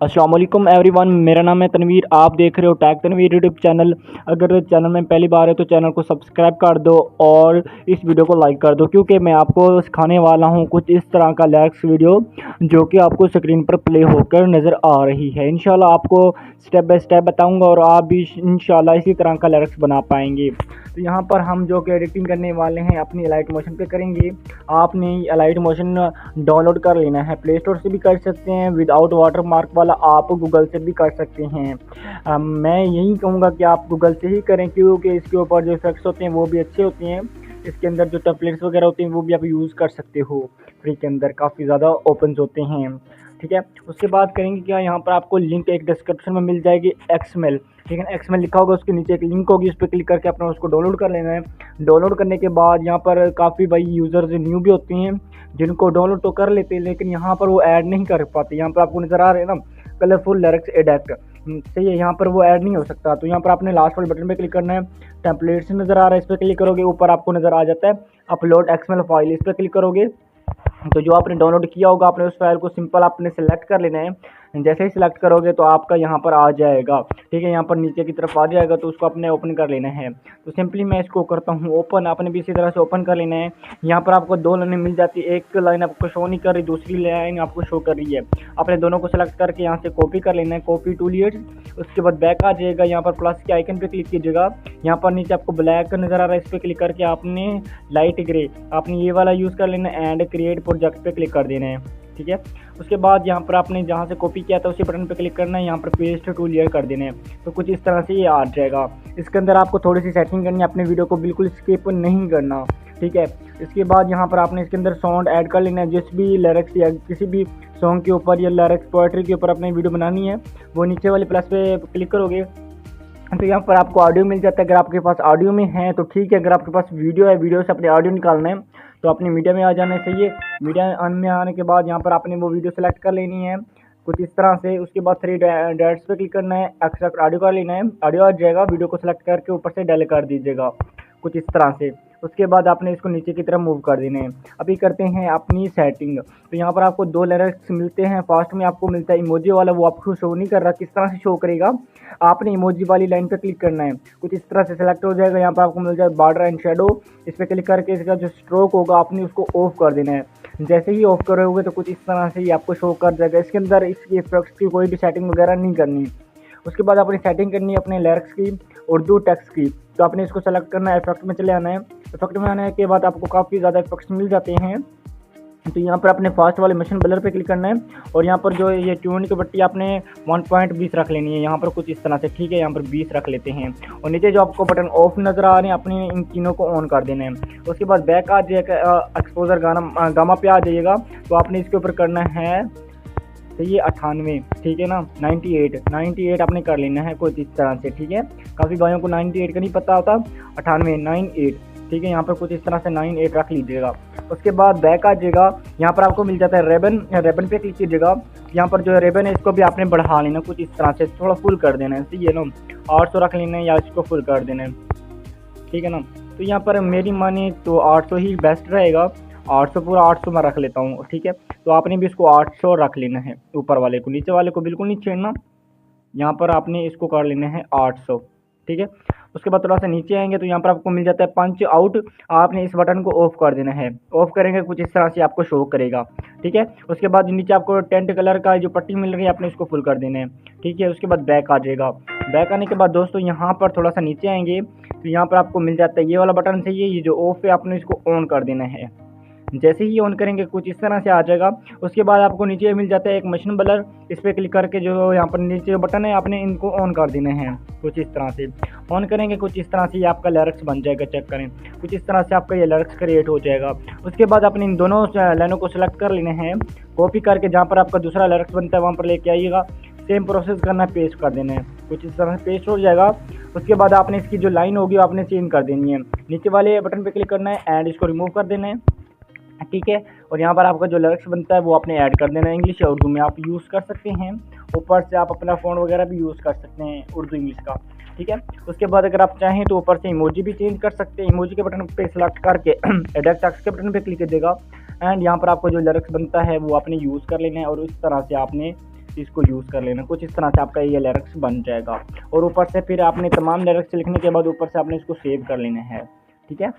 अस्सलाम वालेकुम एवरीवन, मेरा नाम है तनवीर। आप देख रहे हो टैग तनवीर यूट्यूब चैनल। अगर चैनल में पहली बार है तो चैनल को सब्सक्राइब कर दो और इस वीडियो को लाइक कर दो, क्योंकि मैं आपको सिखाने वाला हूं कुछ इस तरह का लिरिक्स वीडियो जो कि आपको स्क्रीन पर प्ले होकर नज़र आ रही है। इंशाल्लाह आपको स्टेप बाय स्टेप बताऊंगा और आप भी इंशाल्लाह इसी तरह का लिरिक्स बना पाएंगे। तो यहाँ पर हम जो कि एडिटिंग करने वाले हैं अपनी एलाइट मोशन पे करेंगे। आपने एलाइट मोशन डाउनलोड कर लेना है, प्ले स्टोर से भी कर सकते हैं, विदाउट वाटर मार्क वाला आप गूगल से भी कर सकते हैं। मैं यही कहूँगा कि आप गूगल से ही करें, क्योंकि इसके ऊपर जो इफेक्ट्स होते हैं वो भी अच्छे होते हैं। इसके अंदर जो टेम्पलेट्स वगैरह होते हैं वो भी आप यूज़ कर सकते हो, फ्री के अंदर काफ़ी ज़्यादा ओपन होते हैं। ठीक है, उसके बाद करेंगे क्या, यहाँ पर आपको लिंक एक डिस्क्रिप्शन में मिल जाएगी XML। ठीक है, XML लिखा होगा, उसके नीचे एक लिंक होगी, उस पर क्लिक करके अपना उसको डाउनलोड कर लेना है। डाउनलोड करने के बाद यहाँ पर काफ़ी भाई यूज़र्स न्यू भी होती हैं जिनको डाउनलोड तो कर लेते हैं, लेकिन यहाँ पर वो ऐड नहीं कर पाते। यहाँ पर आपको नज़र आ रहे हैं ना, कलरफुल लिरिक्स एडिट, सही है, यहाँ पर वो ऐड नहीं हो सकता। तो यहाँ पर आपने लास्ट वाले बटन पे क्लिक करना है, टेम्पलेट्स नज़र आ रहा है, इस पर क्लिक करोगे, ऊपर आपको नज़र आ जाता है अपलोड XML फाइल, इस पर क्लिक करोगे तो जो आपने डाउनलोड किया होगा आपने उस फाइल को सिंपल आपने सेलेक्ट कर लेना है। जैसे ही सिलेक्ट करोगे तो आपका यहाँ पर आ जाएगा। ठीक है, यहाँ पर नीचे की तरफ आ जाएगा, तो उसको आपने ओपन कर लेना है। तो सिंपली मैं इसको करता हूँ ओपन, आपने भी इसी तरह से ओपन कर लेना है। यहाँ पर आपको दो लाइनें मिल जाती है, एक लाइन आपको शो नहीं कर रही, दूसरी लाइन आपको शो कर रही है। आपने दोनों को सेलेक्ट करके यहाँ से कॉपी कर लेना है, कॉपी टू लीड्स। उसके बाद बैक आ जाएगा, यहाँ पर प्लस के आइकन पे क्लिक कीजिएगा, यहाँ पर नीचे आपको ब्लैक नज़र आ रहा है, इस पर क्लिक करके आपने लाइट ग्रे, आपने ये वाला यूज़ कर लेना है एंड क्रिएट प्रोजेक्ट पे क्लिक कर देना है। ठीक है, उसके बाद यहाँ पर आपने जहाँ से कॉपी किया था उसी बटन पे क्लिक करना है, यहाँ पर पेस्ट टू लेयर कर देना है। तो कुछ इस तरह से ये आ जाएगा। इसके अंदर आपको थोड़ी सी सेटिंग करनी है, अपने वीडियो को बिल्कुल स्किप नहीं करना। ठीक है, इसके बाद यहाँ पर आपने इसके अंदर साउंड ऐड कर लेना है। जिस भी लिरिक्स या किसी भी सॉन्ग के ऊपर या लिरिक्स पोएट्री के ऊपर अपनी वीडियो बनानी है, वो नीचे वाले प्लस पे क्लिक करोगे तो यहाँ पर आपको ऑडियो मिल जाता है। अगर आपके पास ऑडियो में है तो ठीक है, अगर आपके पास वीडियो है, वीडियो से अपने ऑडियो निकालना है तो अपनी मीडिया में आ जाना चाहिए। मीडिया में आने के बाद यहाँ पर आपने वो वीडियो सेलेक्ट कर लेनी है कुछ इस तरह से। उसके बाद 3 डॉट्स पे क्लिक करना है, एक्सट्रैक्ट ऑडियो कर लेना है, ऑडियो आ जाएगा, वीडियो को सेलेक्ट करके ऊपर से डेलीट कर दीजिएगा कुछ इस तरह से। उसके बाद आपने इसको नीचे की तरफ मूव कर देना है। अभी करते हैं अपनी सेटिंग। तो यहाँ पर आपको 2 लिरिक्स मिलते हैं। फर्स्ट में आपको मिलता है इमोजी वाला, वो आपको शो नहीं कर रहा, किस तरह से शो करेगा, आपने इमोजी वाली लाइन पे क्लिक करना है, कुछ इस तरह से सेलेक्ट हो जाएगा। यहाँ पर आपको मिल जाएगा बॉर्डर एंड शेडो, इस पर क्लिक करके इसका जो स्ट्रोक होगा आपने उसको ऑफ कर देना है। जैसे ही ऑफ करोगे तो कुछ इस तरह से ही आपको शो कर जाएगा। इसके अंदर इसकी इफेक्ट्स की कोई भी सेटिंग वगैरह नहीं करनी। उसके बाद अपनी सेटिंग करनी है अपने लिरिक्स की, उर्दू टेक्स्ट की। तो आपने इसको सेलेक्ट करना है, इफेक्ट में चले आना है। इफेक्ट में आने के बाद आपको काफ़ी ज़्यादा इफेक्ट्स मिल जाते हैं। तो यहाँ पर अपने फास्ट वाले मशीन ब्लर पे क्लिक करना है और यहाँ पर जो ये ट्यून की पट्टी आपने 1.20 रख लेनी है, यहाँ पर कुछ इस तरह से। ठीक है, यहाँ पर 20 रख लेते हैं और नीचे जो आपको बटन ऑफ नज़र आ रहे हैं अपने इन तीनों को ऑन कर देना है। उसके बाद बैक आ जाएगा, एक्सपोजर गामा पे आ जाइएगा, तो आपने इसके ऊपर करना है तो ये 98, ठीक है ना, 98 आपने कर लेना है कुछ इस तरह से। ठीक है, काफ़ी भाइयों को 98 का नहीं पता होता, 98 ठीक है, यहाँ पर कुछ इस तरह से 98 रख लीजिएगा। उसके बाद बैक आ जाएगा, यहाँ पर आपको मिल जाता है रेबन, रेबन पे क्लिक कीजिएगा। यहाँ पर जो रेबन है इसको भी आपने बढ़ा लेना कुछ इस तरह से, थोड़ा फुल कर देना है, सही है ना, 800 रख लेना है या इसको फुल कर देना है। ठीक है ना, तो यहाँ पर मेरी माने तो 800 ही बेस्ट रहेगा, 800 पूरा 800 मैं रख लेता हूँ। ठीक है, तो आपने भी इसको 800 रख लेना है, ऊपर वाले को, नीचे वाले को बिल्कुल नहीं छेड़ना। यहाँ पर आपने इसको कर लेना है 800। ठीक है, उसके बाद थोड़ा सा नीचे आएंगे तो यहाँ पर आपको मिल जाता है पंच आउट, आपने इस बटन को ऑफ कर देना है। ऑफ करेंगे कुछ इस तरह से आपको शो करेगा। ठीक है, उसके बाद नीचे आपको टेंट कलर का जो पट्टी मिल रही है आपने इसको फुल कर देना है। ठीक है, उसके बाद बैक आ जाएगा। बैक आने के बाद दोस्तों यहाँ पर थोड़ा सा नीचे आएंगे तो यहाँ पर आपको मिल जाता है ये वाला बटन चाहिए, ये जो ऑफ है आपने इसको ऑन कर देना है। जैसे ही ऑन करेंगे कुछ इस तरह से आ जाएगा। उसके बाद आपको नीचे मिल जाता है एक मशीन ब्लर, इस पर क्लिक करके जो यहाँ पर नीचे जो बटन है आपने इनको ऑन कर देने हैं कुछ इस तरह से। ऑन करेंगे कुछ इस तरह से ये आपका लिरिक्स बन जाएगा, चेक करें, कुछ इस तरह से आपका ये लिरिक्स क्रिएट हो जाएगा। उसके बाद आपने इन दोनों लाइनों को सिलेक्ट कर लेने हैं, कॉपी करके जहाँ पर आपका दूसरा लिरिक्स बनता है वहाँ पर लेके आइएगा, सेम प्रोसेस करना है, पेस्ट कर देना है, कुछ इस तरह से पेस्ट हो जाएगा। उसके बाद आपने इसकी जो लाइन होगी आपने चेंज कर देनी है, नीचे वाले बटन पर क्लिक करना है एंड इसको रिमूव कर देना है। ठीक है, और यहाँ पर आपका जो लिरिक्स बनता है वो आपने ऐड कर देना है, इंग्लिश या उर्दू में आप यूज़ कर सकते हैं। ऊपर से आप अपना फ़ोन वगैरह भी यूज़ कर सकते हैं उर्दू इंग्लिश का। ठीक है, उसके बाद अगर आप चाहें तो ऊपर से इमोजी भी चेंज कर सकते हैं। इमोजी के बटन पे सेलेक्ट करके एडिट टेक्स्ट के बटन पे क्लिक कीजिएगा एंड यहाँ पर आपको जो लिरिक्स बनता है वो आपने यूज़ कर लेना है और इस तरह से आपने इसको यूज़ कर लेना। कुछ इस तरह से आपका ये लिरिक्स बन जाएगा और ऊपर से फिर आपने तमाम लिरिक्स लिखने के बाद ऊपर से आपने इसको सेव कर लेना है। ठीक है।